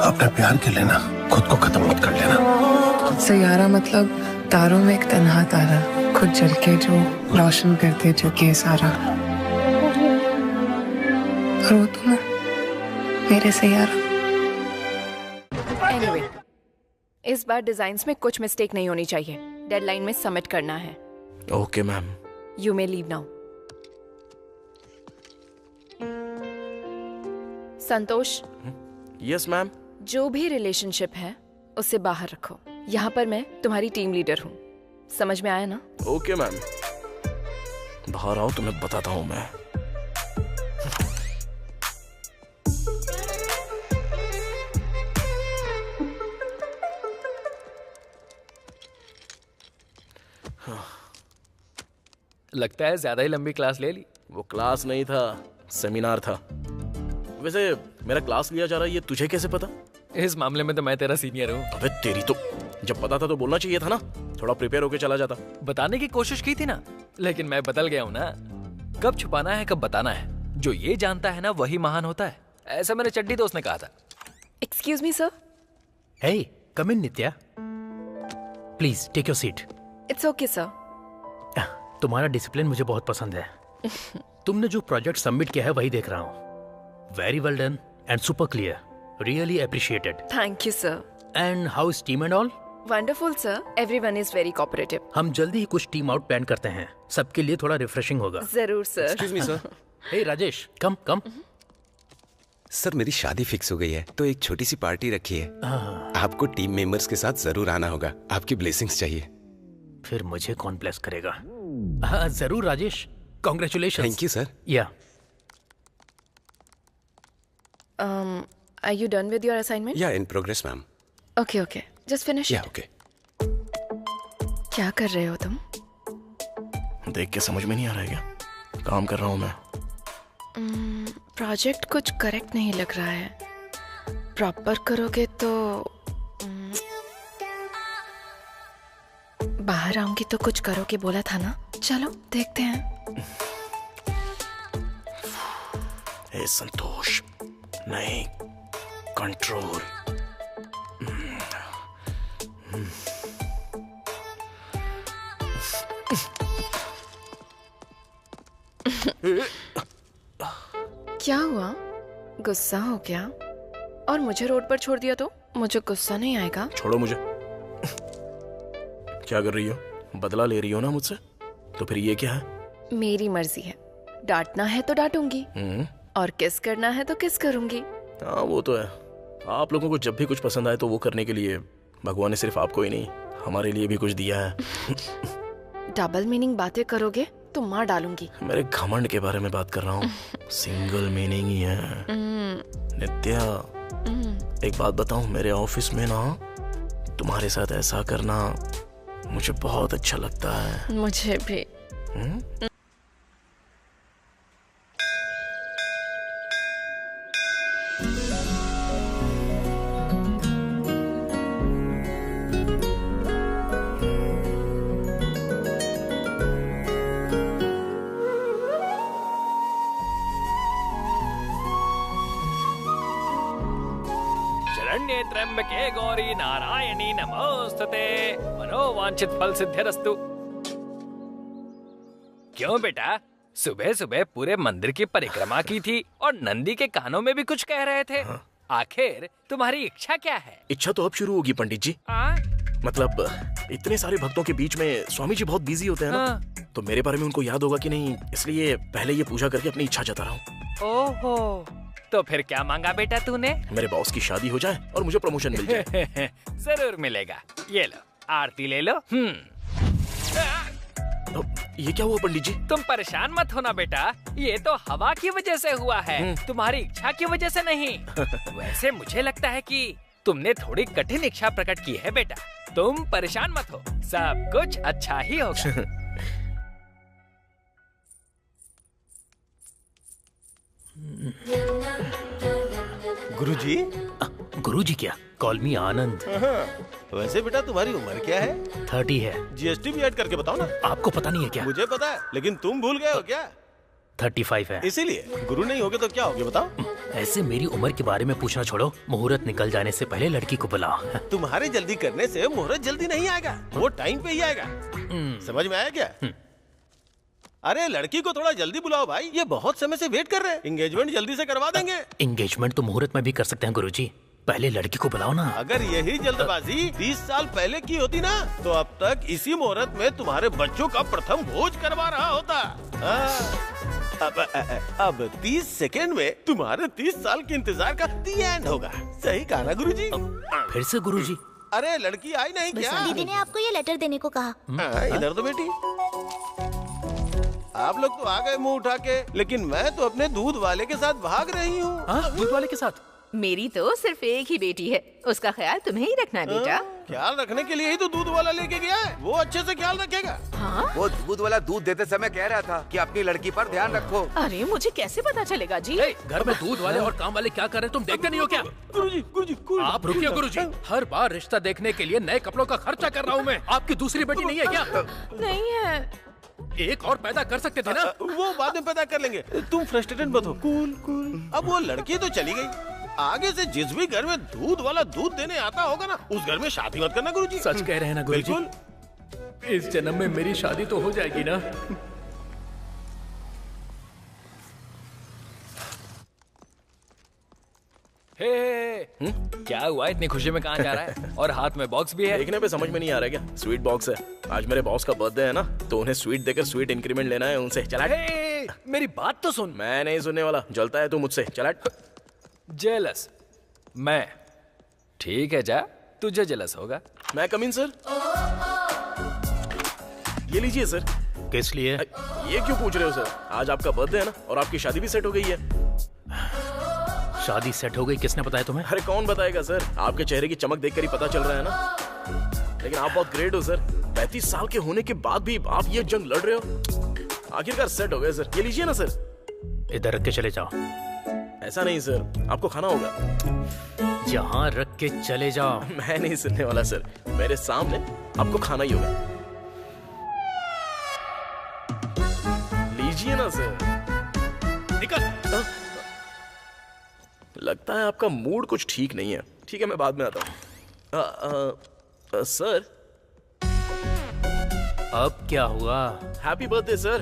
अपने प्यार के लिए ना खुद को खत्म मत कर लेना। सैयारा मतलब तारों में एक तन्हा तारा, खुद जल के जो रोशन करते जो के सारा। और वो तुम मेरे सैयारा। Anyway, इस बार डिजाइन्स में कुछ मिस्टेक नहीं होनी चाहिए। डेडलाइन में सबमिट करना है। Okay ma'am. You may leave now. Santosh. Yes ma'am. जो भी रिलेशनशिप है उसे बाहर रखो। यहाँ पर मैं तुम्हारी टीम लीडर हूँ, समझ में आया ना? Okay ma'am. बाहर आओ, तुम्हें बताता हूँ मैं। लगता है ज्यादा ही लंबी क्लास ले ली। वो क्लास नहीं था, सेमिनार था। वैसे मेरा क्लास लिया जा रहा है, ये तुझे कैसे पता? इस मामले में तो मैं तेरा सीनियर हूँ। अबे तेरी तो, जब पता था तो बोलना चाहिए था ना, थोड़ा प्रिपेयर होके चला जाता। बताने की कोशिश की थी ना, लेकिन मैं बदल गया हूँ ना। कब छुपाना है कब बताना है, जो ये जानता है ना वही महान होता है, ऐसा मेरे चड्डी दोस्त ने कहा था। Excuse me sir. Hey, come in Nitya. Please take your seat. It's okay sir. तुम्हारा डिसिप्लिन मुझे बहुत पसंद है। तुमने जो प्रोजेक्ट सबमिट किया है वही देख रहा हूँ। Very well done and super clear, really appreciated. Thank you sir. And how is team and all? Wonderful sir, everyone is very cooperative. हम जल्दी ही कुछ टीम आउट प्लान करते हैं, सबके लिए थोड़ा रिफ्रेशिंग होगा। जरूर sir. Excuse me sir. Hey Rajesh, come come. Sir मेरी शादी फिक्स हो गई है, तो एक छोटी सी पार्टी रखी है। आपको टीम मेंबर्स के साथ जरूर आना होगा, आपकी ब्लेसिंग्स चाहिए। फिर मुझे कौन ब्लेस करेगा? हाँ जरूर Rajesh, congratulation. Thank you sir. Yeah are you done with your assignment? Yeah in progress ma'am. Okay okay, just finish. Yeah okay. क्या कर रहे हो तुम? देख के समझ में नहीं आ रहा है क्या? काम कर रहा हूँ मैं। प्रोजेक्ट कुछ करेक्ट नहीं लग रहा है। प्रॉपर करोगे तो बाहर आऊंगी तो कुछ करोगे बोला था ना। चलो देखते हैं। ए संतोष, नहीं, कंट्रोल। क्या हुआ? गुस्सा हो गया? और मुझे रोड पर छोड़ दिया तो मुझे गुस्सा नहीं आएगा? छोड़ो मुझे। क्या कर रही हो? बदला ले रही हो ना मुझसे? तो फिर ये क्या है? मेरी मर्जी है। डांटना है तो डांटूंगी और किस करना है तो किस करूंगी। हाँ वो तो है। आप लोगों को जब भी कुछ पसंद आए तो वो करने के लिए भगवान ने सिर्फ आपको ही नहीं हमारे लिए भी कुछ दिया है। डबल मीनिंग बातें करोगे तो मार डालूंगी। मेरे घमंड के बारे में बात कर रहा हूँ। सिंगल मीनिंग ही है। नित्या, एक बात बताऊं, मेरे ऑफिस में ना तुम्हारे साथ ऐसा करना मुझे बहुत अच्छा लगता है। मुझे भी। शरण्ये त्र्यंबके गौरी नारायणी नमोस्तुते, मनोवांछित फल सिद्धिरस्तु। क्यों बेटा, सुबह सुबह पूरे मंदिर की परिक्रमा की थी और नंदी के कानों में भी कुछ कह रहे थे। आखिर तुम्हारी इच्छा क्या है? इच्छा तो अब शुरू होगी पंडित जी। मतलब इतने सारे भक्तों के बीच में स्वामी जी बहुत बिजी होते हैं ना, तो मेरे बारे में उनको याद होगा कि नहीं, इसलिए पहले ये पूजा करके अपनी इच्छा जता रहा हूँ। ओहो, तो फिर क्या मांगा बेटा तूने? मेरे बॉस की शादी हो जाए और मुझे प्रमोशन मिल जाए। जरूर मिलेगा। ये लो, आरती ले लो। ये क्या हुआ पंडित जी? तुम परेशान मत होना बेटा, ये तो हवा की वजह से हुआ है, तुम्हारी इच्छा की वजह से नहीं। वैसे मुझे लगता है कि तुमने थोड़ी कठिन इच्छा प्रकट की है बेटा। तुम परेशान मत हो, सब कुछ अच्छा ही होगा। गुरुजी? गुरुजी क्या, कॉल मी आनंद। वैसे बेटा तुम्हारी उम्र क्या है? 30 है। जीएसटी भी ऐड करके बताओ ना। आपको पता नहीं है क्या? मुझे पता है, लेकिन तुम भूल गए हो क्या? 35 है। इसीलिए गुरु नहीं होगे तो क्या होगे बताओ? ऐसे मेरी उम्र के बारे में पूछना छोड़ो, मुहूर्त निकल जाने से पहले लड़की को बुलाओ। तुम्हारे जल्दी करने से मुहूर्त जल्दी नहीं आएगा, वो टाइम पे ही आएगा। समझ में आया क्या? अरे लड़की को थोड़ा जल्दी बुलाओ भाई, ये बहुत समय से वेट कर रहे हैं। एंगेजमेंट जल्दी से करवा देंगे। एंगेजमेंट तो मुहूर्त में भी कर सकते हैं गुरुजी, पहले लड़की को बुलाओ ना। अगर यही जल्दबाजी 30 साल पहले की होती ना, तो अब तक इसी मुहूर्त में तुम्हारे बच्चों का प्रथम भोज करवा रहा होता। अब 30 सेकेंड में तुम्हारे 30 साल के इंतजार का दी एंड होगा। सही कहा ना गुरुजी? फिर से गुरुजी? अरे लड़की आई नहीं क्या? दीदी ने आपको ये लेटर देने को कहा। इधर तो बेटी, आप लोग तो आ गए मुंह उठा के, लेकिन मैं तो अपने दूध वाले के साथ भाग रही हूँ। दूध वाले के साथ? मेरी तो सिर्फ एक ही बेटी है, उसका ख्याल तुम्हें ही रखना है बेटा। ख्याल रखने के लिए ही तो दूध वाला लेके गया है, वो अच्छे से ख्याल रखेगा। हाँ? वो दूध वाला दूध देते समय कह रहा था कि अपनी लड़की पर ध्यान रखो। अरे मुझे कैसे पता चलेगा जी? घर में दूध वाले और काम वाले क्या कर रहे हैं, तुम देखते नहीं हो क्या? गुरुजी आप रुकिए गुरुजी, हर बार रिश्ता देखने के लिए नए कपड़ों का खर्चा कर रहा हूँ मैं। आपकी दूसरी बेटी नहीं है क्या? नहीं है। एक और पैदा कर सकते थे ना? वो बाद में पैदा कर लेंगे, तुम फ्रस्ट्रेटेड मत हो। कूल। अब वो लड़की तो चली गई, आगे से जिस भी घर में दूध वाला दूध देने आता होगा ना, उस घर में शादी मत करना गुरुजी। सच कह रहे हैं ना गुरुजी? इस जन्म में मेरी शादी तो हो जाएगी ना? क्या हुआ, इतनी खुशी में कहाँ जा रहा है? और हाथ में बॉक्स भी है। देखने पे समझ में नहीं आ रहा क्या? स्वीट बॉक्स है। आज मेरे बॉस का बर्थडे है ना, तो उन्हें स्वीट देकर स्वीट इंक्रीमेंट लेना है उनसे। चला मेरी बात तो सुन। मैं नहीं सुनने वाला, जलता है तू मुझसे। चला। जेलस मैं? ठीक है जा, तुझे जेलस होगा। मैं कम इन सर? ये लीजिए सर। किस लिए? ये क्यों पूछ रहे हो सर? आज आपका बर्थडे है ना, और आपकी शादी भी सेट हो गई है। शादी सेट हो गई? किसने बताया तुम्हें? अरे कौन बताएगा सर, आपके चेहरे की चमक देखकर ही पता चल रहा है ना। लेकिन आप बहुत ग्रेट हो सर, 35 साल के होने के बाद भी आप ये जंग लड़ रहे हो। आखिरकार सेट हो गए सर। ये लीजिए ना सर। इधर रख के चले जाओ। ऐसा नहीं सर, आपको खाना होगा। जहाँ रख के चले जाओ। मैं नहीं सुनने वाला सर, मेरे सामने आपको खाना ही होगा। लीजिए ना सर। निकल। लगता है आपका मूड कुछ ठीक नहीं है। ठीक है, मैं बाद में आता हूँ। सर अब क्या हुआ? Happy birthday sir.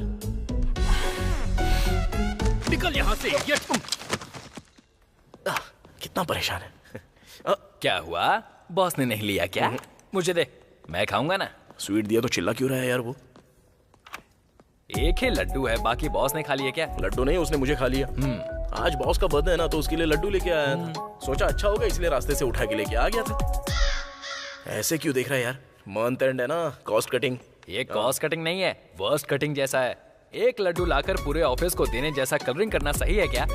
निकल यहाँ से। कितना परेशान है। क्या हुआ, बॉस ने नहीं लिया क्या? मुझे दे, मैं खाऊंगा ना। स्वीट दिया तो चिल्ला क्यों रहा है यार? वो एक ही लड्डू है, बाकी बॉस ने खा लिया क्या? लड्डू नहीं, उसने मुझे खा लिया। आज बॉस का बर्थडे है ना, तो उसके लिए लड्डू लेके आया था। सोचा अच्छा होगा, इसलिए रास्ते से उठा के लेके आ गया था। ऐसे क्यों देख रहा है यार? मंथ एंड है ना, कॉस्ट कटिंग। ये कॉस्ट कटिंग नहीं है, वर्स्ट कटिंग जैसा है। एक लड्डू लाकर पूरे ऑफिस को देने जैसा कवरिंग करना सही है क्या?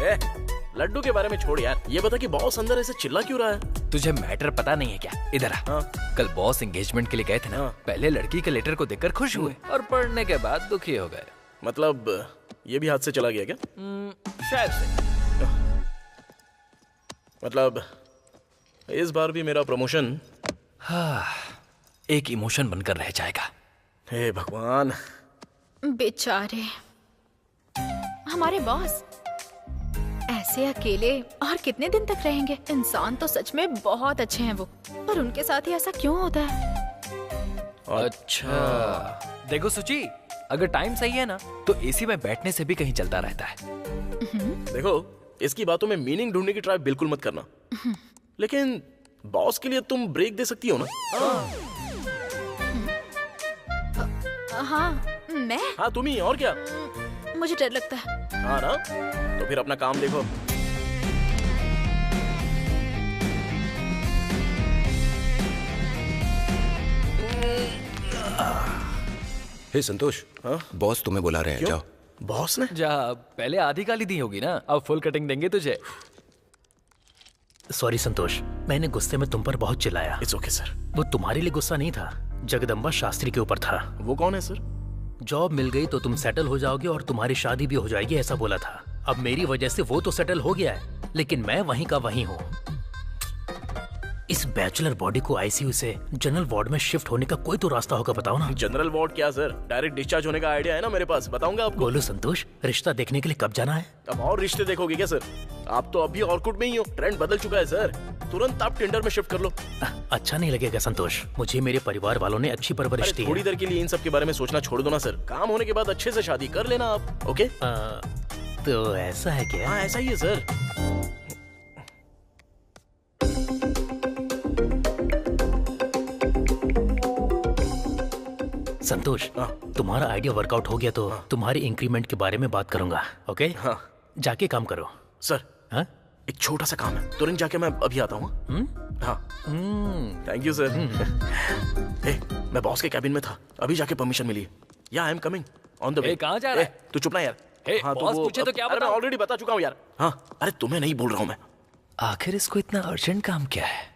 लड्डू के बारे में छोड़ यार, ये बता कि बॉस अंदर ऐसे चिल्ला क्यों रहा है? तुझे मैटर पता नहीं है क्या? इधर आ। कल बॉस एंगेजमेंट के लिए गए थे ना, पहले लड़की के लेटर को देखकर खुश हुए और पढ़ने के बाद दुखी हो गए। मतलब ये भी हाथ से चला गया क्या? शायद से। मतलब इस बार भी मेरा प्रमोशन एक इमोशन बनकर रह जाएगा। हे भगवान। बेचारे हमारे बॉस ऐसे अकेले और कितने दिन तक रहेंगे? इंसान तो सच में बहुत अच्छे हैं वो, पर उनके साथ ही ऐसा क्यों होता है? अच्छा देखो सुची, अगर टाइम सही है ना, तो एसी में बैठने से भी कहीं चलता रहता है। देखो, इसकी बातों में मीनिंग ढूंढने की ट्राई बिल्कुल मत करना। लेकिन बॉस के लिए तुम ब्रेक दे सकती हो ना? हाँ मैं? हाँ तुम ही, और क्या? मुझे डर लगता है। हाँ ना, तो फिर अपना काम देखो। हे संतोष, बॉस तुम्हें बुला रहे हैं, जाओ। बॉस ने? जा, पहले आधी गाली दी होगी ना, अब फुल कटिंग देंगे तुझे। सॉरी संतोष, मैंने गुस्से में तुम पर बहुत चिल्लाया। It's okay sir. वो तुम्हारे लिए गुस्सा नहीं था, जगदम्बा शास्त्री के ऊपर था। वो कौन है सर? जॉब मिल गई तो तुम सेटल हो जाओगे और तुम्हारी शादी भी हो जाएगी, ऐसा बोला था। अब मेरी वजह से वो तो सेटल हो गया है, लेकिन मैं वहीं का वहीं हूँ। इस बैचलर बॉडी को आईसीयू से जनरल वार्ड में शिफ्ट होने का कोई तो रास्ता होगा, बताओ ना। जनरल वार्ड क्या सर, डायरेक्ट डिस्चार्ज होने का आइडिया है ना मेरे पास, बताऊंगा आपको। बोलो संतोष, रिश्ता देखने के लिए कब जाना है? अब और रिश्ते देखोगे क्या सर? आप तो अभी ऑर्कुड में ही हो, ट्रेंड बदल चुका है सर। तुरंत आप टिंडर में शिफ्ट कर लो। अच्छा नहीं लगेगा संतोष, मुझे मेरे परिवार वालों ने अच्छी परवरिश दी है। थोड़ी देर के लिए इन सब के बारे में सोचना छोड़ दो ना सर, काम होने के बाद अच्छे से शादी कर लेना आप। ओके तो ऐसा है क्या? हाँ ऐसा ही है सर। संतोष, तुम्हारा आइडिया वर्कआउट हो गया तो तुम्हारी इंक्रीमेंट के बारे में बात करूंगा। ओके? हाँ। जाके काम करो। सर एक छोटा सा काम है, तुरंत जाके मैं अभी आता हूँ। हाँ थैंक यू सर। मैं बॉस के कैबिन में था, अभी जाके परमिशन मिली। या I am coming on the way. कहाँ जा रहा है? तू चुप ना यार। हाँ, बॉस पूछे तो क्या बताऊं? मैं ऑलरेडी बता चुका हूँ यार। हाँ अरे तुम्हें नहीं बोल रहा हूँ मैं। आखिर इसको इतना अर्जेंट काम क्या है?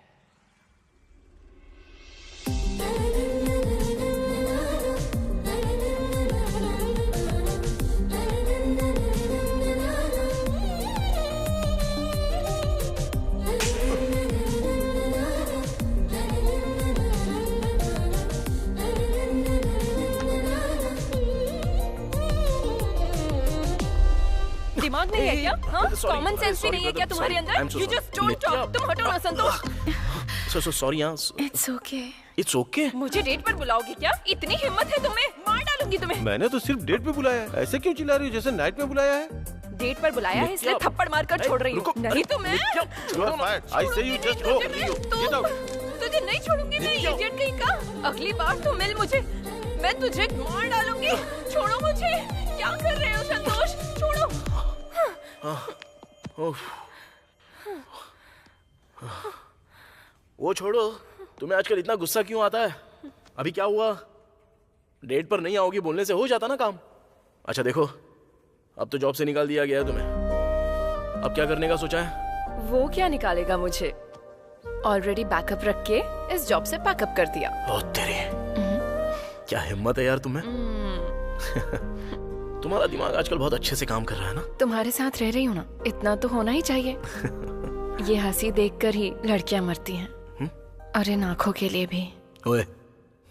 दिमाग नहीं है क्या? हाँ, कॉमन सेंस भी नहीं है क्या तुम्हारे अंदर? You just don't talk. तुम हटो ना संतोष। सॉरी यार। It's okay. It's okay. मुझे डेट पर बुलाओगे क्या? इतनी हिम्मत है तुम्हें? मार डालूंगी तुम्हें। मैंने तो सिर्फ डेट पे बुलाया है, ऐसे क्यों चिल्ला रही हो जैसे नाइट में बुलाया है? डेट पर बुलाया है इसलिए थप्पड़ मारकर छोड़ रही हूँ। नहीं तो मैं I say you just go. Get out. तुझे नहीं छोड़ूंगी मैं, इडियट कहीं का। अगली बार तो मिल मुझे, मैं तुझे मार डालूंगी। छोड़ो मुझे। क्या कर रहे हो संतोष? छोड़ो। वो छोड़ो, तुम्हें आजकल इतना गुस्सा क्यों आता है? अभी क्या हुआ? डेट पर नहीं आओगी बोलने से हो जाता ना काम। अच्छा देखो, अब तो जॉब से निकाल दिया गया है तुम्हें, अब क्या करने का सोचा है? वो क्या निकालेगा मुझे? ऑलरेडी बैकअप रख के इस जॉब से पैकअप कर दिया। ओ तेरी, क्या हिम्मत है यार तुम्हें। तुम्हारा दिमाग आजकल बहुत अच्छे से काम कर रहा है ना। तुम्हारे साथ रह रही हूँ ना, इतना तो होना ही चाहिए। ये हंसी देखकर ही लड़कियां मरती हैं, और इन आंखों के लिए भी। ओए,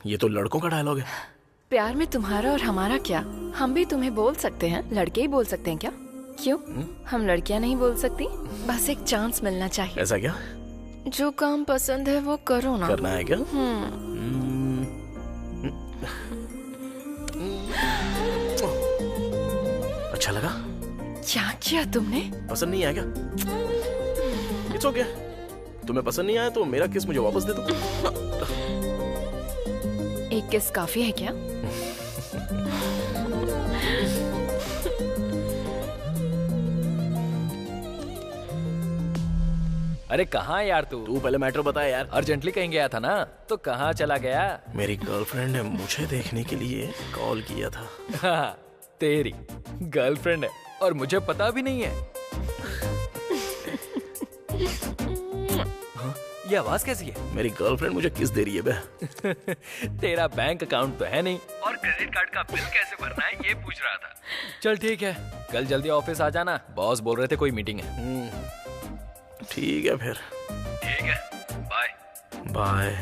ये तो लड़कों का डायलॉग है। प्यार में तुम्हारा और हमारा क्या, हम भी तुम्हें बोल सकते हैं, लड़के ही बोल सकते हैं क्या? क्यों हम लड़कियां नहीं बोल सकती? बस एक चांस मिलना चाहिए। ऐसा क्या? जो काम पसंद है वो करो ना। करना है क्या? अच्छा लगा? क्या किया तुमने? पसंद नहीं आया क्या? It's okay. तुम्हें पसंद नहीं आया तो मेरा किस मुझे वापस दे दो। एक किस काफी है क्या? अरे कहाँ यार तू पहले मैटर बता यार। अर्जेंटली कहीं गया था ना, तो कहाँ चला गया? मेरी गर्लफ्रेंड ने मुझे देखने के लिए कॉल किया था। हाँ, तेरी गर्लफ्रेंड है और मुझे पता भी नहीं है। हाँ, ये आवाज कैसी है? मेरी गर्लफ्रेंड मुझे किस दे रही है बे? तेरा बैंक अकाउंट तो है नहीं, और क्रेडिट कार्ड का बिल कैसे भरना है ये पूछ रहा था। चल ठीक है, कल जल्दी ऑफिस आ जाना, बॉस बोल रहे थे कोई मीटिंग है। ठीक है फिर। ठीक है, बाय बाय।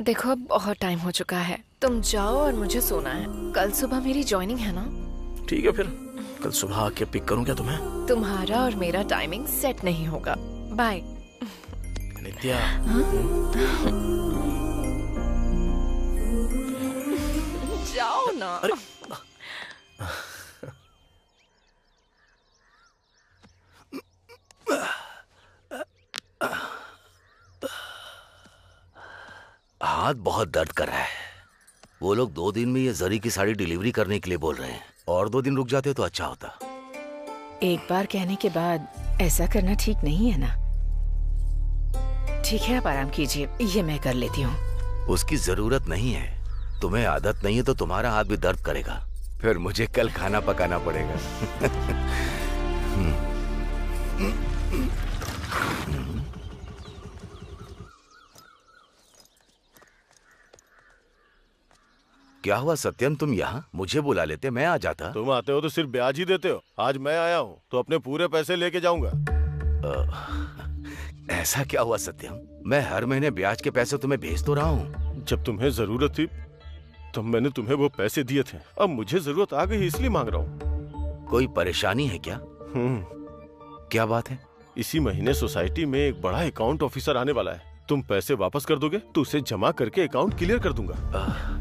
देखो अब बहुत टाइम हो चुका है, तुम जाओ और मुझे सोना है। कल सुबह मेरी ज्वाइनिंग है ना। ठीक है फिर, कल सुबह आके पिक करूं क्या तुम्हें? तुम्हारा और मेरा टाइमिंग सेट नहीं होगा। बाय नित्या। जाओ ना। हाथ बहुत दर्द कर रहा है। वो लोग 2 दिन में ये जरी की साड़ी डिलीवरी करने के लिए बोल रहे हैं, और 2 दिन रुक जाते तो अच्छा होता। एक बार कहने के बाद ऐसा करना ठीक नहीं है ना। ठीक है, आप आराम कीजिए, ये मैं कर लेती हूँ। उसकी जरूरत नहीं है, तुम्हें आदत नहीं है तो तुम्हारा हाथ भी दर्द करेगा, फिर मुझे कल खाना पकाना पड़ेगा। क्या हुआ सत्यम, तुम यहाँ? मुझे बुला लेते, मैं आ जाता। तुम आते हो तो सिर्फ ब्याज ही देते हो। आज मैं आया हूँ तो अपने पूरे पैसे लेके जाऊंगा। ऐसा क्या हुआ सत्यम? मैं हर महीने ब्याज के पैसे तुम्हें भेज तो रहा हूँ। जब तुम्हें जरूरत थी तब मैंने तुम्हें वो पैसे दिए थे। अब मुझे जरूरत आ गई इसलिए मांग रहा हूँ। कोई परेशानी है क्या? क्या बात है? इसी महीने सोसाइटी में एक बड़ा अकाउंट ऑफिसर आने वाला है। तुम पैसे वापस कर दोगे तो उसे जमा करके अकाउंट क्लियर कर दूंगा।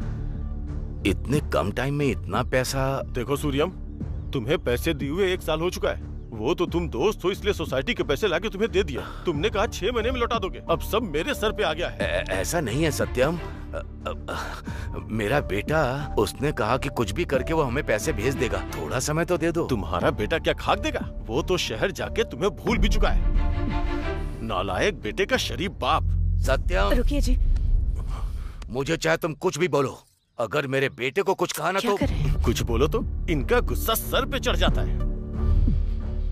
इतने कम टाइम में इतना पैसा? देखो सूर्यम, तुम्हें पैसे दिए हुए 1 साल हो चुका है। वो तो तुम दोस्त हो इसलिए सोसाइटी के पैसे लाके तुम्हें दे दिया। तुमने कहा 6 महीने में लौटा दोगे। अब सब मेरे सर पे आ गया है। ऐसा नहीं है सत्यम। मेरा बेटा, उसने कहा कि कुछ भी करके वो हमें पैसे भेज देगा। थोड़ा समय तो दे दो। तुम्हारा बेटा क्या खाक देगा? वो तो शहर जाके तुम्हें भूल भी चुका है। नालायक बेटे का शरीफ बाप। सत्यम रुकिए जी। मुझे चाहे तुम कुछ भी बोलो, अगर मेरे बेटे को कुछ कहा ना तो कुछ बोलो तो इनका गुस्सा सर पे चढ़ जाता है।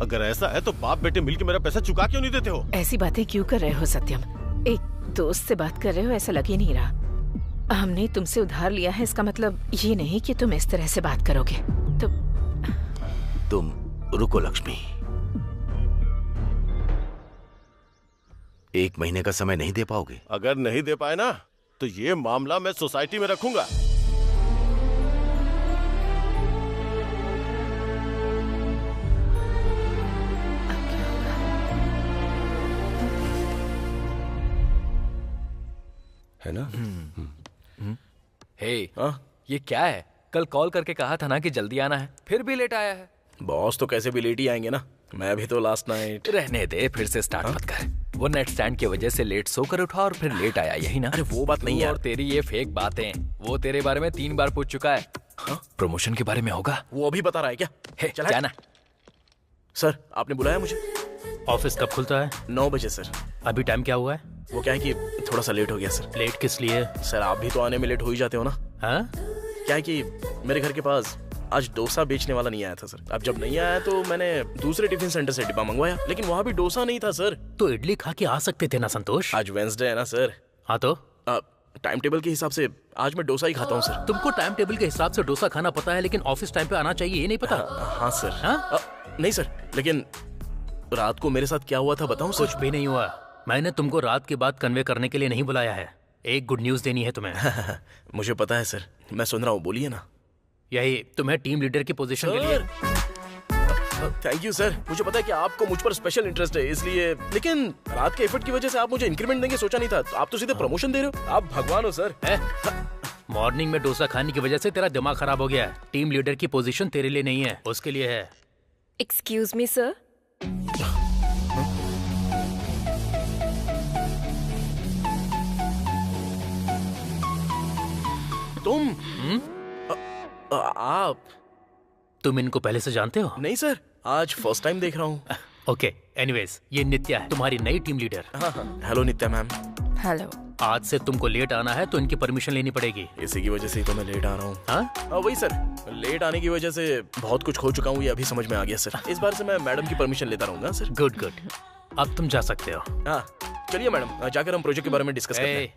अगर ऐसा है तो बाप बेटे मिलकर मेरा पैसा चुका क्यों नहीं देते हो? ऐसी बातें क्यों कर रहे हो सत्यम? एक दोस्त से बात कर रहे हो, ऐसा लग ही नहीं रहा। हमने तुमसे उधार लिया है, इसका मतलब ये नहीं कि तुम इस तरह से बात करोगे। तुम रुको लक्ष्मी, 1 महीने का समय नहीं दे पाओगे? अगर नहीं दे पाए ना तो ये मामला मैं सोसाइटी में रखूंगा। है ना? हे, ये क्या है? कल कॉल करके कहा था ना कि जल्दी आना है, फिर भी लेट आया है। बॉस तो कैसे भी लेट ही आएंगे ना। मैं भी तो लास्ट नाइट। रहने दे, फिर से स्टार्ट मत कर। वो नेट स्टैंड की वजह से लेट सोकर उठा और फिर लेट आया, यही ना? अरे वो बात नहीं है। और तेरी ये फेक बातें, वो तेरे बारे में 3 बार पूछ चुका है। प्रमोशन के बारे में होगा? वो अभी बता रहा है क्या? चला जाना। सर, आपने बुलाया मुझे? ऑफिस कब खुलता है? 9 बजे सर। अभी टाइम क्या हुआ है? वो क्या है कि थोड़ा सा लेट हो गया सर। लेट किस लिए? सर आप भी तो आने में लेट हो ही जाते हो ना। हाँ? क्या है कि मेरे घर के पास आज डोसा बेचने वाला नहीं आया था सर। अब जब नहीं आया तो मैंने दूसरे टिफिन सेंटर से डिब्बा मंगवाया, लेकिन वहाँ भी डोसा नहीं था सर। तो इडली खा के आ सकते थे ना संतोष? आज वेंसडे है ना सर। हाँ तो टाइम टेबल के हिसाब से आज मैं डोसा ही खाता हूँ सर। तुमको टाइम टेबल के हिसाब से डोसा खाना पता है, लेकिन ऑफिस टाइम पे आना चाहिए ये नहीं पता? हाँ सर। हाँ? नहीं सर, लेकिन रात को मेरे साथ क्या हुआ था बताऊं सर? कुछ भी नहीं हुआ। मैंने तुमको रात की बात कन्वे करने के लिए नहीं बुलाया है, एक गुड न्यूज देनी है तुम्हें। मुझे पता है सर, मैं सुन रहा हूँ, बोलिए ना। यही तुम्हें टीम लीडर की पोजीशन के लिए। थैंक यू सर, मुझे पता है कि आपको मुझ पर स्पेशल इंटरेस्ट है इसलिए, लेकिन रात के एफर्ट की वजह से आप मुझे इंक्रीमेंट देंगे सोचा नहीं था। तो आप तो सीधे प्रमोशन दे रहे हो। आप भगवान हो सर। मॉर्निंग में डोसा खाने की वजह से तेरा दिमाग खराब हो गया है। टीम लीडर की पोजीशन तेरे लिए नहीं है, उसके लिए है। Excuse me sir. तुम इनको पहले से जानते हो? नहीं सर, आज फर्स्ट टाइम देख रहा हूँ। ओके, एनीवेज ये नित्या है, तुम्हारी नई टीम लीडर। हेलो नित्या मैम। हेलो। आज से तुमको लेट आना है तो इनकी परमिशन लेनी पड़ेगी। इसी की वजह से ही तो मैं लेट आ रहा हूँ। वही सर, लेट आने की वजह से बहुत कुछ खो चुका हूँ, ये अभी समझ में आ गया सर। इस बार से मैं मैडम की परमिशन लेता रहूंगा सर। गुड गुड, अब तुम जा सकते हो। हाँ चलिए मैडम, जाकर हम प्रोजेक्ट के बारे में डिस्कस करते हैं।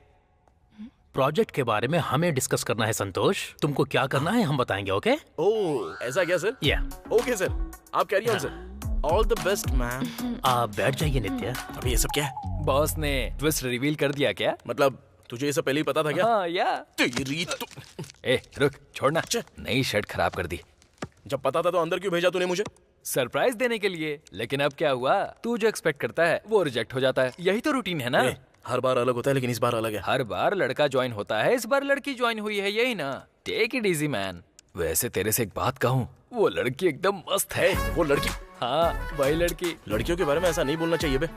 प्रोजेक्ट के बारे में हमें डिस्कस करना है संतोष, तुमको क्या करना है हम बताएंगे। ओके? ओह ऐसा क्या सर? या ओके सर, आप carry on sir. All the best ma'am. आप बैठ जाइए नित्या। अभी ये सब क्या है? बॉस ने ट्विस्ट रिवील कर दिया क्या? मतलब तुझे ये सब पहले ही पता था क्या? हाँ या। तेरी तो रुक, छोड़ना। नई शर्ट खराब कर दी। जब पता था तो अंदर क्यों भेजा तूने मुझे? सरप्राइज देने के लिए। लेकिन अब क्या हुआ, तू जो एक्सपेक्ट करता है वो रिजेक्ट हो जाता है। यही तो रूटीन है ना। हर बार अलग होता है लेकिन इस बार अलग है। हर बार लड़का ज्वाइन होता है, इस बार लड़की ज्वाइन हुई है, यही ना। Take it easy man. वैसे तेरे से एक बात कहूँ, वो लड़की एकदम मस्त है। वो लड़की? हाँ वही लड़की। लड़कियों के बारे में ऐसा नहीं बोलना चाहिए बे।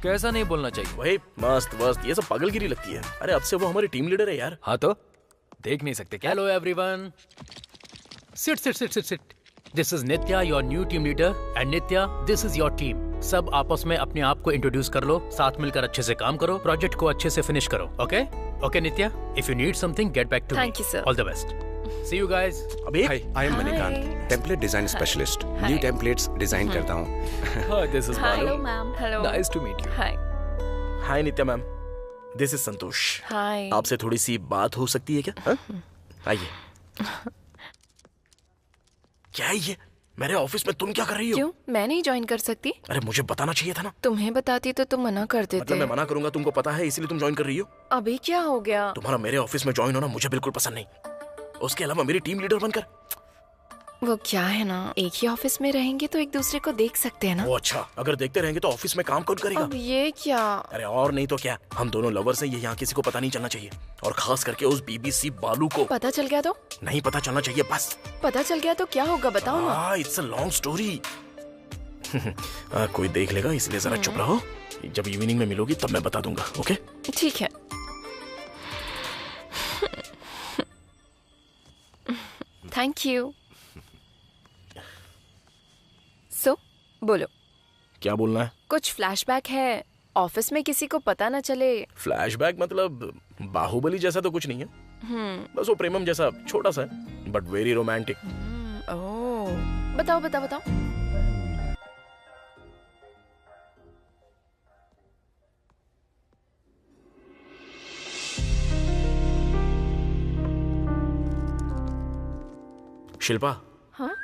कैसा नहीं बोलना चाहिए? वही मस्त वस्त ये सब पागलगिरी लगती है। अरे अब से वो हमारी टीम लीडर है यार। हाँ तो देख नहीं सकते क्या? Hello everyone, sit sit sit sit sit. This is Nitya, your new team leader, and Nitya this is your team. सब आपस में अपने आप को इंट्रोड्यूस कर लो, साथ मिलकर अच्छे से काम करो, प्रोजेक्ट को अच्छे से फिनिश करो। Okay okay Nitya, if you need something get back to me. Thank you sir. All the best. See you guys. अबे I am Manikant, template design specialist. New templates design करता हूँ। This is hello ma'am. Hello, nice to meet you. Hi. Hi Nitya ma'am, this is Santosh. Hi. आपसे थोड़ी सी बात हो सकती है क्या? आइए। क्या है ये? मेरे ऑफिस में तुम क्या कर रही हो? क्यों, मैं नहीं ज्वाइन कर सकती? अरे मुझे बताना चाहिए था ना। तुम्हें बताती तो तुम मना कर देते। मतलब मैं मना करूंगा तुमको पता है, इसलिए तुम ज्वाइन कर रही हो? अभी क्या हो गया? तुम्हारा मेरे ऑफिस में ज्वाइन होना मुझे बिल्कुल पसंद नहीं। उसके अलावा मेरी टीम लीडर बनकर। वो क्या है ना, एक ही ऑफिस में रहेंगे तो एक दूसरे को देख सकते हैं ना। वो अच्छा, अगर देखते रहेंगे तो ऑफिस में काम कौन करेगा? अब ये क्या? अरे और नहीं तो क्या, हम दोनों लवर्स हैं, ये यहाँ किसी को पता नहीं चलना चाहिए। और खास करके उस BBC बालू को। पता चल गया तो? नहीं पता चलना चाहिए बस। पता चल गया तो क्या होगा बताओ ना। It's a long story. कोई देख लेगा इसलिए जरा चुप रहो। जब इवनिंग में मिलोगी तब मैं बता दूंगा। ओके ठीक है। Thank you. सो बोलो, क्या बोलना है? कुछ फ्लैशबैक है? ऑफिस में किसी को पता न चले। फ्लैशबैक मतलब बाहुबली जैसा तो कुछ नहीं है, बस वो प्रेमम जैसा छोटा सा है, बट वेरी रोमांटिक। ओह, बताओ बताओ बताओ। शिल्पा। हाँ,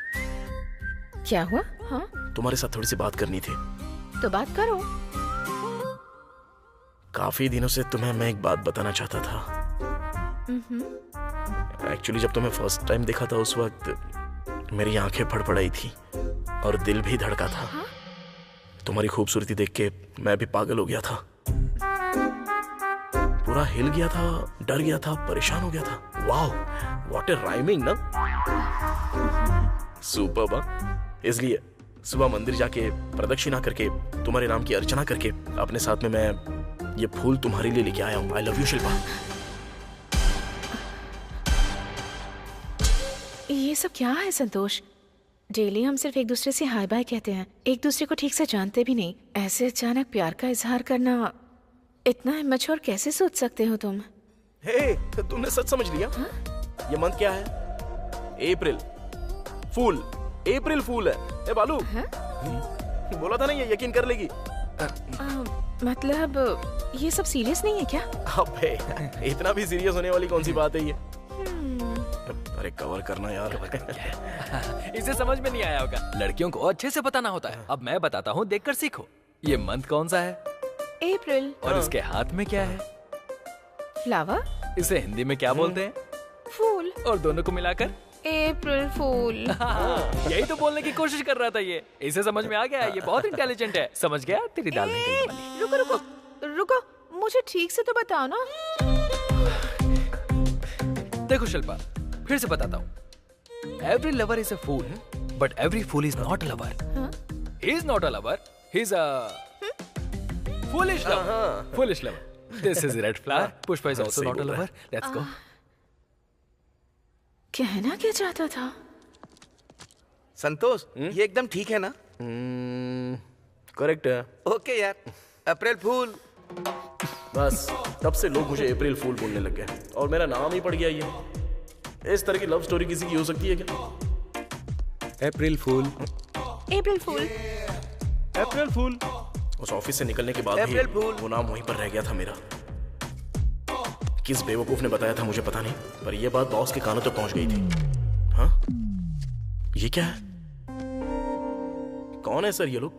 क्या हुआ? हाँ, तुम्हारे साथ थोड़ी सी बात करनी थी। तो बात करो। काफी दिनों से तुम्हें मैं एक बात बताना चाहता था। एक्चुअली जब तुम्हें फर्स्ट टाइम देखा था उस वक्त मेरी आंखें फड़फड़ाई थी और दिल भी धड़का था। तुम्हारी खूबसूरती देख के मैं भी पागल हो गया था, पूरा हिल गया था, डर गया था, परेशान हो गया था। वाओ, व्हाट ए राइमिंग ना। सुपर्ब। इसलिए सुबह मंदिर जाके प्रदक्षिणा करके तुम्हारे नाम की अर्चना करके अपने साथ में मैं ये फूल तुम्हारे लिए लेके आया हूँ। I love you Shilpa. ये सब क्या है संतोष? डेली हम सिर्फ एक दूसरे से हाय बाय कहते हैं, एक दूसरे को ठीक से जानते भी नहीं। ऐसे अचानक प्यार का इजहार करना, इतना इमैच्योर कैसे सोच सकते हो तुम? हे, तुमने सच समझ लिया? ये मंथ क्या है? अप्रैल फूल। अप्रैल फूल है। ए बालू, बोला था ना ये यकीन कर लेगी। मतलब ये सब सीरियस नहीं है क्या? अबे, इतना भी सीरियस होने वाली कौन सी बात है ये? अरे कवर करना यार। इसे समझ में नहीं आया होगा, लड़कियों को अच्छे से बताना होता है। अब मैं बताता हूँ, देखकर सीखो। ये मंथ कौन सा है? अप्रैल। और इसके हाथ में क्या है? फ्लावर। इसे हिंदी में क्या बोलते हैं? फूल। और दोनों को मिलाकर? अप्रैल फूल। यही तो बोलने की कोशिश कर रहा था ये। इसे समझ में आ गया, ये बहुत इंटेलिजेंट है। समझ गया? तेरी दाल निकलने वाली। रुको रुको रुको, मुझे ठीक से तो बताओ ना। देखो शिल्पा, फिर से बताता हूँ। Every lover is a fool, but every fool is not a lover. He is not a lover, he is a foolish lover. Foolish lover. This is red flower. Pushpa is also not a lover. Let's go. कहना क्या चाहता था? संतोष, ये एकदम ठीक है ना? Correct है। ओके यार, अप्रैल फूल। बस तब से लोग मुझे अप्रैल फूल बोलने लग गए और मेरा नाम ही पड़ गया ये। इस तरह की लव स्टोरी किसी की हो सकती है क्या? अप्रैल फूल। अप्रैल फूल। अप्रैल फूल। उस ऑफिस से निकलने के बाद भी वो नाम वहीं पर रह गया था मेरा। किस बेवकूफ ने बताया था मुझे पता नहीं, पर यह बात बॉस के कानों तक पहुंच गई थी। हाँ, ये क्या है? कौन है सर ये लोग?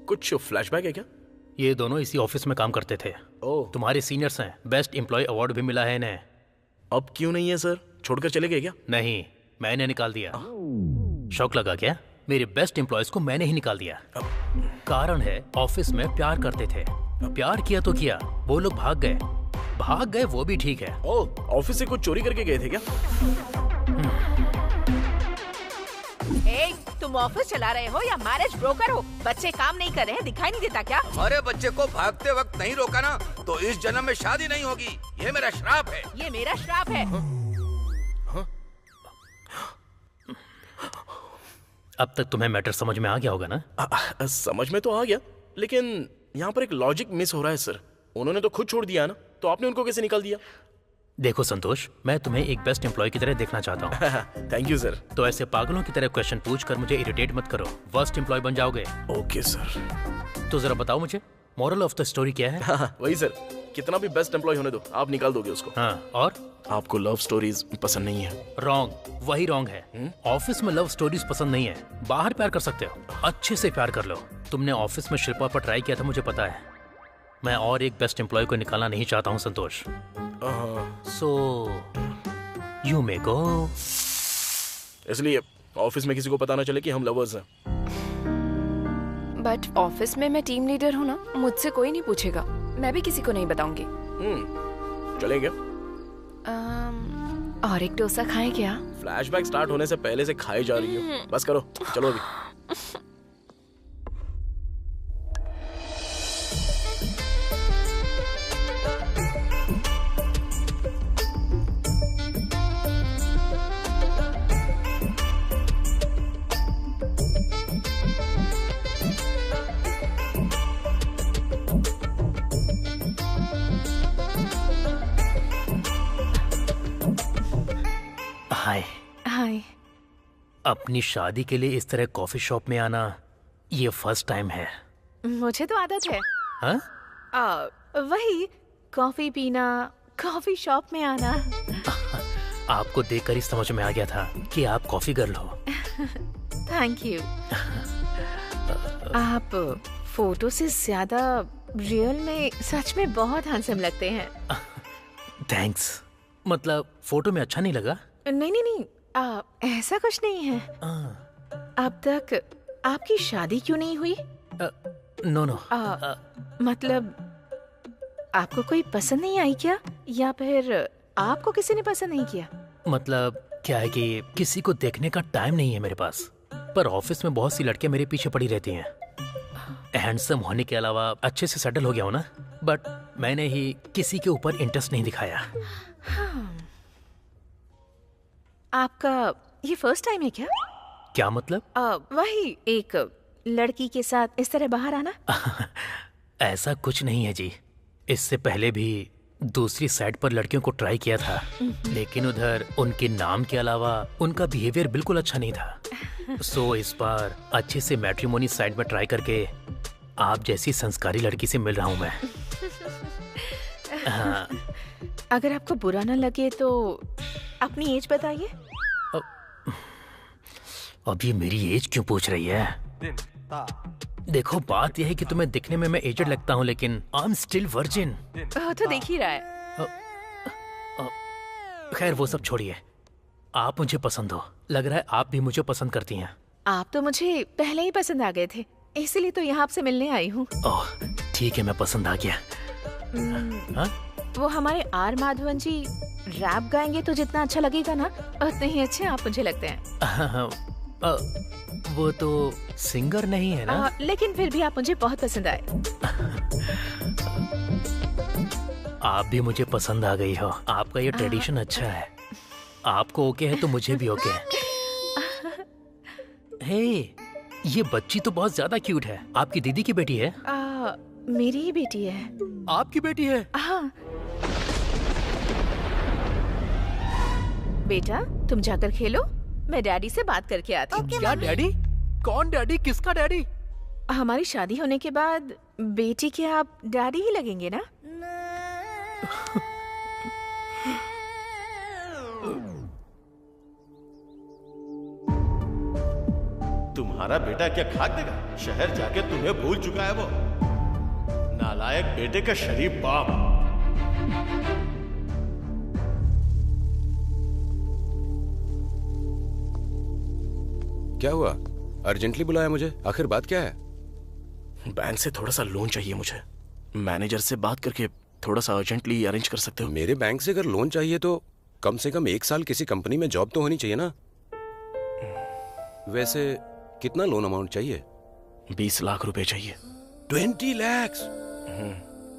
कुछ फ्लैशबैक है क्या? ये दोनों इसी ऑफिस में काम करते थे। ओह, तुम्हारे सीनियर्स हैं। बेस्ट एम्प्लॉय अवार्ड भी मिला है इन्हें। अब क्यों नहीं है सर? छोड़कर चले गए क्या? नहीं, मैंने निकाल दिया। शौक लगा क्या? मेरे बेस्ट एम्प्लॉयज को मैंने ही निकाल दिया। कारण है, ऑफिस में प्यार करते थे। प्यार किया तो किया, वो लोग भाग गए वो भी ठीक है। ओह, ऑफिस से कुछ चोरी करके गए थे क्या? तुम ऑफिस चला रहे हो या मैरिज ब्रोकर हो? बच्चे काम नहीं कर रहे हैं, दिखाई नहीं देता क्या? अरे बच्चे को भागते वक्त नहीं रोका ना तो इस जन्म में शादी नहीं होगी। ये मेरा श्राप है। ये मेरा श्राप है। अब तक तुम्हें मैटर समझ में आ गया होगा ना? समझ में तो आ गया, लेकिन यहाँ पर एक लॉजिक मिस हो रहा है सर। उन्होंने तो खुद छोड़ दिया ना, तो आपने उनको कैसे निकाल दिया? देखो संतोष, मैं तुम्हें एक बेस्ट एम्प्लॉय की तरह देखना चाहता हूँ। Thank you sir. तो ऐसे पागलों की तरह क्वेश्चन पूछकर मुझे इरिटेट मत करो। वर्स्ट एम्प्लॉय बन जाओगे। Okay sir. तो जरा बताओ मुझे, मोरल ऑफ द स्टोरी क्या है? वही सर, कितना भी बेस्ट एम्प्लॉय होने दो, आप निकाल दोगे उसको। हाँ, और आपको लव स्टोरीज पसंद नहीं है। रॉन्ग, वही रॉन्ग है। ऑफिस में लव स्टोरीज पसंद नहीं है, बाहर प्यार कर सकते हो, अच्छे से प्यार कर लो। तुमने ऑफिस में शिल्पा पर ट्राई किया था, मुझे पता है। मैं और एक बेस्ट एम्प्लॉय को निकालना नहीं चाहता हूँ संतोष। सो यू मे गो। इसलिए ऑफिस में किसी को पता ना चले कि हम लवर्स हैं। बट ऑफिस में मैं टीम लीडर हूँ ना, मुझसे कोई नहीं पूछेगा। मैं भी किसी को नहीं बताऊंगी। चलेंगे। और एक डोसा खाएं क्या? फ्लैशबैक स्टार्ट होने से पहले से खाई जा रही हो। बस करो, चलो अभी। हाय। हाय। अपनी शादी के लिए इस तरह कॉफी शॉप में आना ये फर्स्ट टाइम है। मुझे तो आदत है। हाँ? वही कॉफी पीना, कॉफी शॉप में आना। आपको देखकर ही समझ में आ गया था कि आप कॉफी गर्ल हो। Thank you. आप फोटो से ज्यादा रियल में सच में बहुत हैंडसम लगते हैं। थैंक्स। मतलब फोटो में अच्छा नहीं लगा? नहीं नहीं नहीं, ऐसा कुछ नहीं है। अब तक आपकी शादी क्यों नहीं हुई? No no. मतलब आपको कोई पसंद नहीं आई क्या, या फिर आपको किसी ने पसंद नहीं किया? मतलब क्या है कि किसी को देखने का टाइम नहीं है मेरे पास, पर ऑफिस में बहुत सी लड़कियां मेरे पीछे पड़ी रहती हैं। हैंडसम होने के अलावा अच्छे से सेटल हो गया हूं ना, बट मैंने ही किसी के ऊपर इंटरेस्ट नहीं दिखाया। आपका ये फर्स्ट टाइम है क्या? क्या मतलब? वही एक लड़की के साथ इस तरह बाहर आना। ऐसा कुछ नहीं है जी। इससे पहले भी दूसरी साइड पर लड़कियों को ट्राई किया था, लेकिन उधर उनके नाम के अलावा उनका बिहेवियर बिल्कुल अच्छा नहीं था। सो इस बार अच्छे से मैट्रिमोनी साइड में ट्राई करके आप जैसी संस्कारी लड़की से मिल रहा हूँ मैं। हाँ। अगर आपको बुरा ना लगे तो अपनी एज बताइए। अब ये मेरी एज क्यों पूछ रही है? देखो, बात यह है कि तुम्हें दिखने में मैं एजड लगता हूँ, लेकिन आई एम स्टिल वर्जिन। तो देख ही रहा है। खैर वो सब छोड़िए, आप मुझे पसंद हो। लग रहा है आप भी मुझे पसंद करती हैं। आप तो मुझे पहले ही पसंद आ गए थे, इसीलिए तो यहाँ आपसे मिलने आई हूँ। ओह ठीक है, मैं पसंद आ गया। हाँ? वो हमारे आर माधवन जी रैप गाएंगे तो जितना अच्छा लगेगा ना, उतने ही अच्छे आप मुझे लगते हैं। वो तो सिंगर नहीं है ना? लेकिन फिर भी आप मुझे बहुत पसंद आए। आप भी मुझे पसंद आ गई हो। आपका ये ट्रेडिशन अच्छा है। आपको ओके है तो मुझे भी ओके है। हे, ये बच्ची तो बहुत ज्यादा क्यूट है। आपकी दीदी की बेटी है? मेरी ही बेटी है। आपकी बेटी है? हाँ। बेटा तुम जाकर खेलो, मैं डैडी से बात करके आती हूँ। क्या डैडी? कौन डैडी? किसका डैडी? हमारी शादी होने के बाद बेटी के आप डैडी ही लगेंगे ना? तुम्हारा बेटा क्या खाक देगा? शहर जाके तुम्हें भूल चुका है वो। नालायक बेटे का शरीफ बाप। क्या हुआ? अर्जेंटली बुलाया मुझे? आखिर बात क्या है? बैंक से थोड़ा सा लोन चाहिए मुझे। मैनेजर से बात करके थोड़ा सा अर्जेंटली अरेंज कर सकते हो? मेरे बैंक से अगर लोन चाहिए तो कम से कम 1 साल किसी कंपनी में जॉब तो होनी चाहिए ना। वैसे कितना लोन अमाउंट चाहिए? 20 लाख रुपए चाहिए। 20 लाख?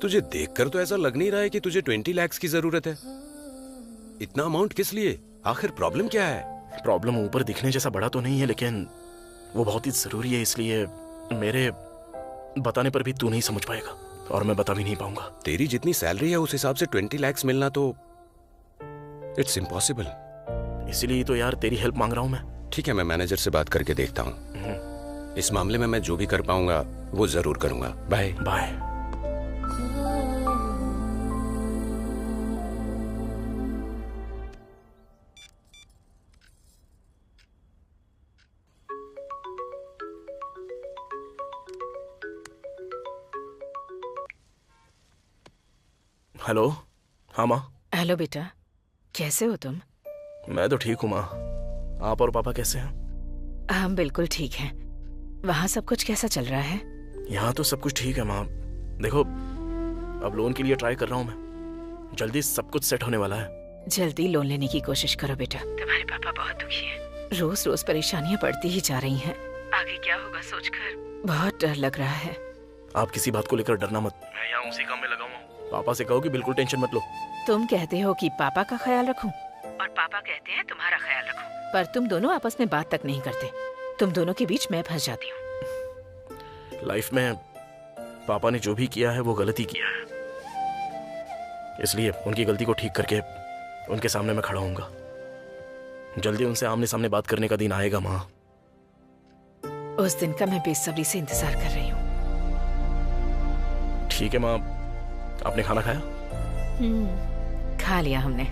तुझे देखकर तो ऐसा लग नहीं रहा है कि तुझे 20 लाख की जरूरत है। इतना अमाउंट किस लिए? आखिर प्रॉब्लम क्या है? प्रॉब्लम ऊपर दिखने जैसा बड़ा तो नहीं है, लेकिन वो बहुत ही जरूरी है, इसलिए मेरे बताने पर भी तू नहीं समझ पाएगा और मैं बता भी नहीं पाऊंगा। तेरी जितनी सैलरी है उस हिसाब से 20 लाख मिलना तो इट्स इम्पॉसिबल। इसीलिए तो यार तेरी हेल्प मांग रहा हूं मैं। ठीक है, मैं मैनेजर से बात करके देखता हूँ। इस मामले में मैं जो भी कर पाऊंगा वो जरूर करूंगा। Bye bye. हेलो। हाँ माँ। हेलो बेटा, कैसे हो तुम? मैं तो ठीक हूँ माँ, आप और पापा कैसे हैं? हम बिल्कुल ठीक हैं। वहाँ सब कुछ कैसा चल रहा है? यहाँ तो सब कुछ ठीक है माँ। देखो, अब लोन के लिए ट्राई कर रहा हूँ मैं, जल्दी सब कुछ सेट होने वाला है। जल्दी लोन लेने की कोशिश करो बेटा। तुम्हारे पापा बहुत दुखी हैं। रोज रोज परेशानियाँ बढ़ती ही जा रही हैं। आगे क्या होगा सोचकर बहुत डर लग रहा है। आप किसी बात को लेकर डरना मत, मैं यहाँ उसी काम में लगा हुआ हूँ। पापा से कहो कि बिल्कुल टेंशन मत लो। तुम कहते हो कि पापा का ख्याल रखूं और पापा कहते हैं तुम्हारा ख्याल रखूं, पर तुम दोनों आपस में बात तक नहीं करते। तुम दोनों के बीच मैं फंस जाती हूँ। लाइफ में पापा ने जो भी किया है वो गलती किया है, इसलिए उनकी गलती को ठीक करके उनके सामने मैं खड़ा होऊंगा। जल्दी उनसे आमने सामने बात करने का दिन आएगा माँ। उस दिन का मैं बेसब्री से इंतजार कर रही हूँ। ठीक है माँ, आपने खाना खाया? खा लिया हमने।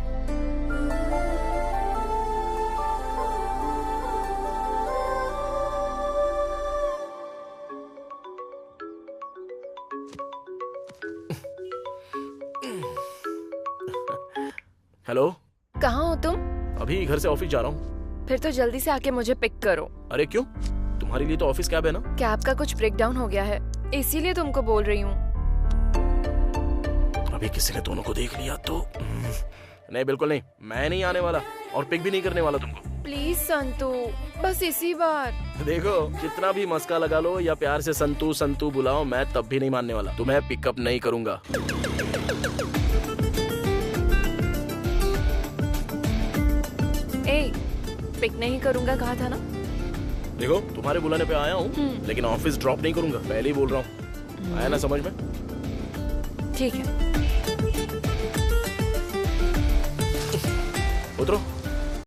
हेलो। कहाँ हो तुम? अभी घर से ऑफिस जा रहा हूँ। फिर तो जल्दी से आके मुझे पिक करो। अरे क्यों? तुम्हारे लिए तो ऑफिस कैब है ना। कैब का कुछ ब्रेकडाउन हो गया है, इसीलिए तुमको बोल रही हूँ। अभी किसी ने दोनों को देख लिया तो नहीं, बिल्कुल नहीं, मैं नहीं आने वाला और पिक भी नहीं करने वाला तुमको। प्लीज संतू, बस इसी बार। देखो, कितना भी मस्का लगा लो या प्यार से संतू संतू बुलाओ, मैं तब भी नहीं मानने वाला। तुम्हें पिकअप नहीं करूंगा। ए, पिक नहीं करूंगा कहा था ना। देखो, तुम्हारे बुलाने पे आया हूँ, लेकिन ऑफिस ड्रॉप नहीं करूंगा, पहले ही बोल रहा हूँ। आया ना समझ में? ठीक है, उतरो।